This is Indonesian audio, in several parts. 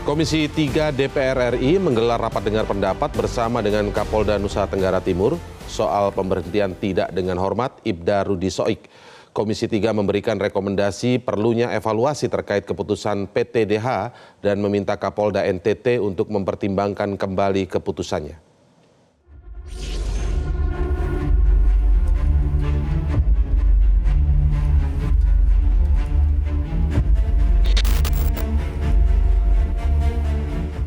Komisi 3 DPR RI menggelar rapat dengar pendapat bersama dengan Kapolda Nusa Tenggara Timur soal pemberhentian tidak dengan hormat Ibda Rudi Soik. Komisi 3 memberikan rekomendasi perlunya evaluasi terkait keputusan PTDH dan meminta Kapolda NTT untuk mempertimbangkan kembali keputusannya.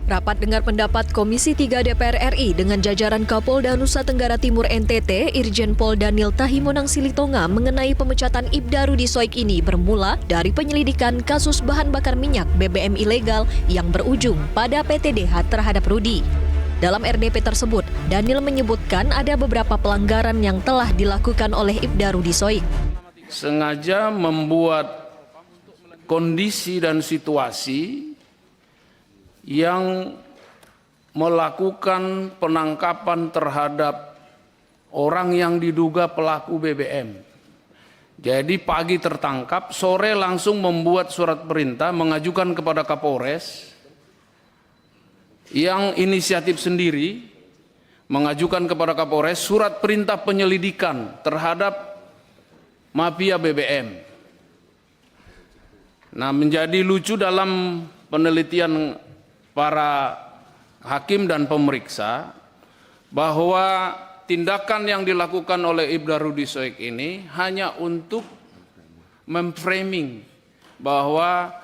Rapat dengar pendapat Komisi 3 DPR RI dengan jajaran Kapolda Nusa Tenggara Timur NTT, Irjen Pol Daniel Tahimonang Silitonga mengenai pemecatan Ibda Rudi Soik ini bermula dari penyelidikan kasus bahan bakar minyak BBM ilegal yang berujung pada PTDH terhadap Rudi. Dalam RDP tersebut, Daniel menyebutkan ada beberapa pelanggaran yang telah dilakukan oleh Ibda Rudi Soik. Sengaja membuat kondisi dan situasi yang melakukan penangkapan terhadap orang yang diduga pelaku BBM. Jadi pagi tertangkap, sore langsung membuat surat perintah mengajukan kepada Kapolres yang inisiatif sendiri mengajukan kepada Kapolres surat perintah penyelidikan terhadap mafia BBM. Nah, menjadi lucu dalam penelitian para hakim dan pemeriksa bahwa tindakan yang dilakukan oleh Ibda Rudi Soik ini hanya untuk memframing bahwa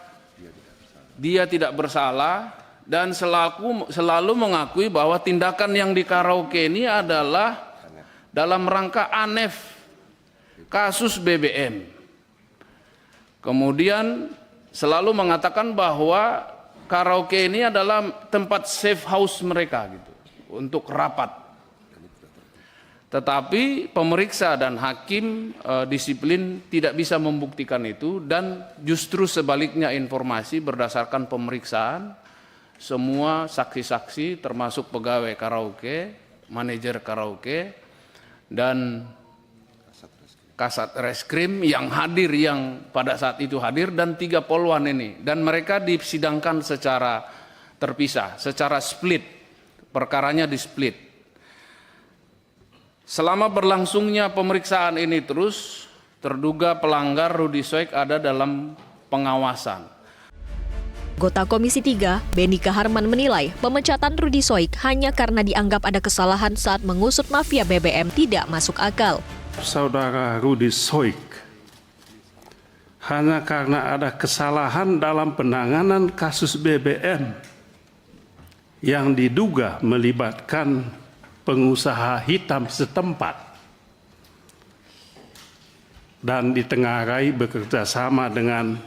dia tidak bersalah dan selalu mengakui bahwa tindakan yang di karaoke ini adalah dalam rangka anef kasus BBM. Kemudian selalu mengatakan bahwa karaoke ini adalah tempat safe house mereka gitu untuk rapat. Tetapi pemeriksa dan hakim disiplin tidak bisa membuktikan itu dan justru sebaliknya informasi berdasarkan pemeriksaan semua saksi-saksi termasuk pegawai karaoke, manajer karaoke dan Kasat Reskrim yang hadir, yang pada saat itu hadir, dan 3 polwan ini, dan mereka disidangkan secara terpisah, secara split, perkaranya di split. Selama berlangsungnya pemeriksaan ini terus, terduga pelanggar Rudi Soik ada dalam pengawasan. Anggota Komisi 3, Benika Harman menilai pemecatan Rudi Soik hanya karena dianggap ada kesalahan saat mengusut mafia BBM tidak masuk akal. Saudara Rudi Soik hanya karena ada kesalahan dalam penanganan kasus BBM yang diduga melibatkan pengusaha hitam setempat dan ditengarai bekerja sama dengan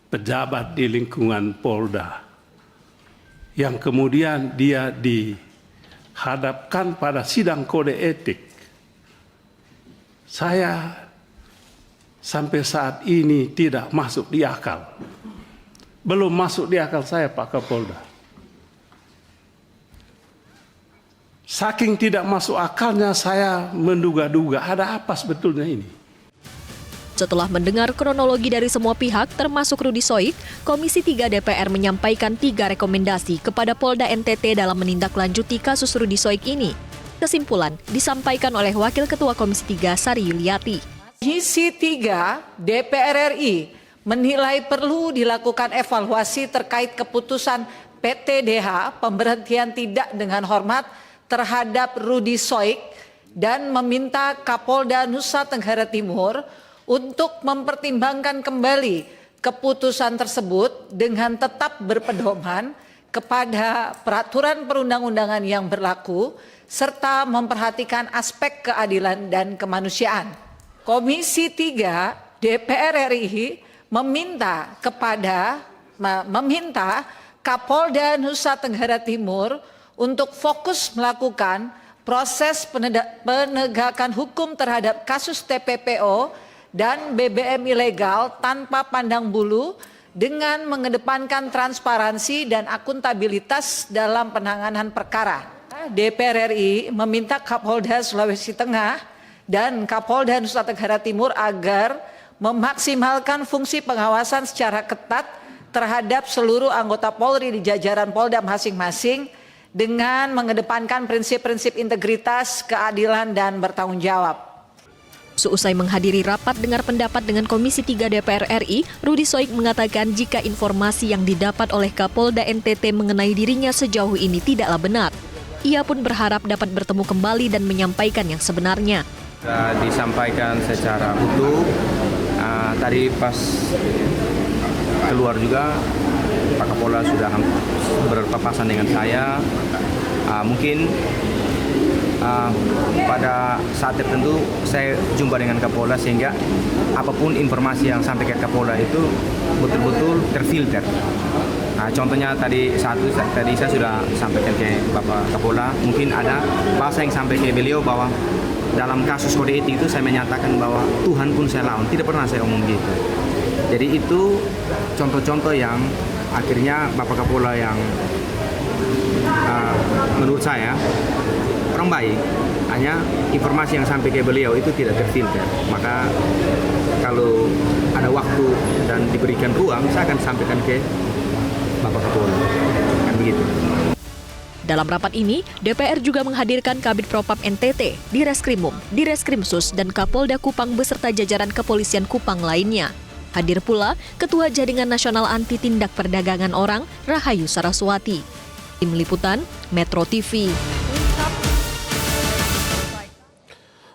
pejabat di lingkungan Polda yang kemudian dia dihadapkan pada sidang kode etik. Saya sampai saat ini tidak masuk di akal. Belum masuk di akal saya, Pak Kapolda. Saking tidak masuk akalnya saya menduga-duga ada apa sebetulnya ini. Setelah mendengar kronologi dari semua pihak termasuk Rudi Soik, Komisi 3 DPR menyampaikan 3 rekomendasi kepada Polda NTT dalam menindaklanjuti kasus Rudi Soik ini. Kesimpulan disampaikan oleh Wakil Ketua Komisi 3 Sari Yuliati. Komisi 3 DPR RI menilai perlu dilakukan evaluasi terkait keputusan PTDH pemberhentian tidak dengan hormat terhadap Rudi Soik dan meminta Kapolda Nusa Tenggara Timur untuk mempertimbangkan kembali keputusan tersebut dengan tetap berpedoman kepada peraturan perundang-undangan yang berlaku serta memperhatikan aspek keadilan dan kemanusiaan. Komisi 3 DPR RI meminta Kapolda Nusa Tenggara Timur untuk fokus melakukan proses penegakan hukum terhadap kasus TPPO dan BBM ilegal tanpa pandang bulu dengan mengedepankan transparansi dan akuntabilitas dalam penanganan perkara. DPR RI meminta Kapolda Sulawesi Tengah dan Kapolda Nusa Tenggara Timur agar memaksimalkan fungsi pengawasan secara ketat terhadap seluruh anggota Polri di jajaran Polda masing-masing dengan mengedepankan prinsip-prinsip integritas, keadilan, dan bertanggung jawab. Seusai menghadiri rapat dengar pendapat dengan Komisi 3 DPR RI, Rudi Soik mengatakan jika informasi yang didapat oleh Kapolda NTT mengenai dirinya sejauh ini tidaklah benar. Ia pun berharap dapat bertemu kembali dan menyampaikan yang sebenarnya. Sudah disampaikan secara utuh. Tadi pas keluar juga Pak Kapolda sudah berpapasan dengan saya. Mungkin pada saat tertentu saya jumpa dengan Kapolda sehingga apapun informasi yang sampai ke Kapolda itu betul-betul terfilter. Contohnya tadi saya sudah sampaikan ke Bapak Kapolda, mungkin ada bahasa yang sampai ke beliau bahwa dalam kasus kode etik itu saya menyatakan bahwa Tuhan pun saya lawan, tidak pernah saya omong gitu. Jadi itu contoh-contoh yang akhirnya Bapak Kapolda yang menurut saya orang baik, hanya informasi yang sampai ke beliau itu tidak terfilter. Maka kalau ada waktu dan diberikan ruang, saya akan sampaikan ke Bapak Kapolda. Kan begitu. Dalam rapat ini, DPR juga menghadirkan Kabid Propam NTT, Direskrimum, Direskrimsus, dan Kapolda Kupang beserta jajaran kepolisian Kupang lainnya. Hadir pula Ketua Jaringan Nasional Anti Tindak Perdagangan Orang, Rahayu Saraswati. Tim Liputan, Metro TV.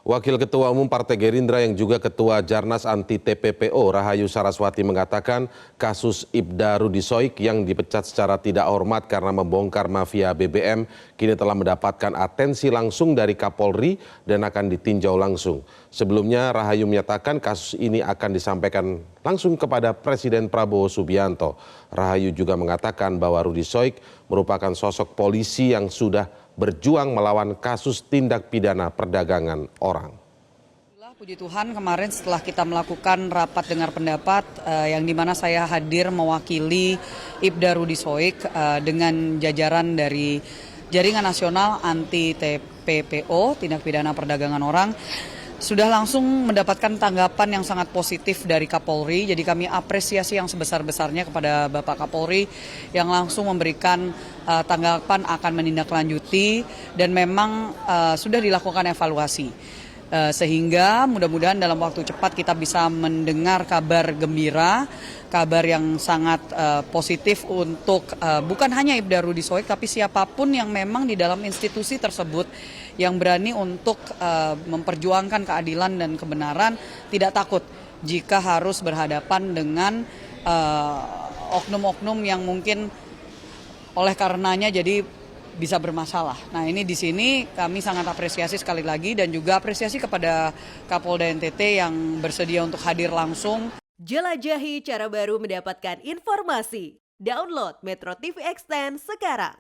Wakil Ketua Umum Partai Gerindra yang juga Ketua Jarnas Anti TPPO Rahayu Saraswati mengatakan kasus Ibda Rudi Soik yang dipecat secara tidak hormat karena membongkar mafia BBM kini telah mendapatkan atensi langsung dari Kapolri dan akan ditinjau langsung. Sebelumnya Rahayu menyatakan kasus ini akan disampaikan langsung kepada Presiden Prabowo Subianto. Rahayu juga mengatakan bahwa Rudi Soik merupakan sosok polisi yang sudah berjuang melawan kasus tindak pidana perdagangan orang. Puji Tuhan kemarin setelah kita melakukan rapat dengar pendapat yang dimana saya hadir mewakili Ibda Rudi Soik dengan jajaran dari Jaringan Nasional Anti TPPO, Tindak Pidana Perdagangan Orang, sudah langsung mendapatkan tanggapan yang sangat positif dari Kapolri. Jadi kami apresiasi yang sebesar-besarnya kepada Bapak Kapolri yang langsung memberikan tanggapan akan menindaklanjuti dan memang sudah dilakukan evaluasi. Sehingga mudah-mudahan dalam waktu cepat kita bisa mendengar kabar gembira, kabar yang sangat positif untuk bukan hanya Ibda Rudi Soik tapi siapapun yang memang di dalam institusi tersebut yang berani untuk memperjuangkan keadilan dan kebenaran, tidak takut jika harus berhadapan dengan oknum-oknum yang mungkin oleh karenanya jadi bisa bermasalah. Nah ini di sini kami sangat apresiasi sekali lagi dan juga apresiasi kepada Kapolda NTT yang bersedia untuk hadir langsung. Jelajahi cara baru mendapatkan informasi. Download Metro TV Extend sekarang.